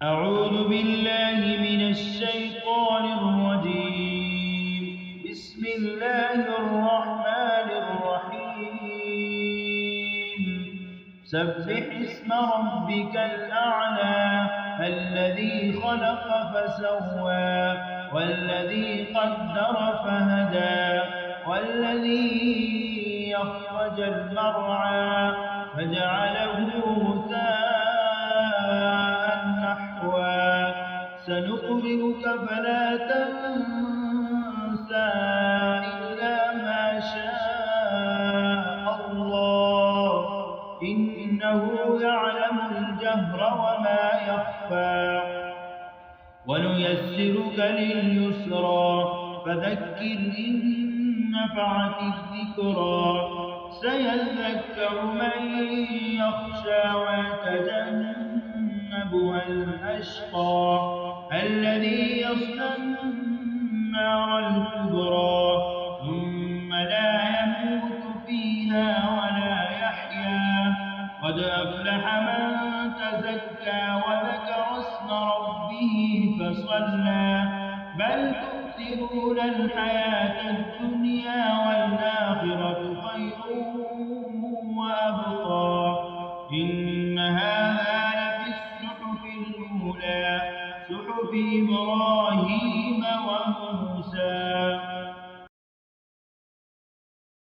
أعوذ بالله من الشيطان الرجيم. بسم الله الرحمن الرحيم. سبح اسم ربك الأعلى الذي خلق فسوى والذي قدر فهدى والذي أخرج المرعى فجعله غثاء نحوا سنقرئك فلا تنسى إلا ما شاء الله إنه يعلم الجهر وما يخفى ونيسرك لليسرى فذكر إن نفعت الذكرى سيذكر من يخشى ويتجنبها الأشقى الذي يصلى النار الكبرى ثم لا يموت فيها ولا يحيا قد أفلح من تزكى وذكر اسم ربه فصلى بل تؤثرون الحياة الدنيا والآخرة خير وأبقى إن هذا لفي الصحف الأولى صحف إبراهيم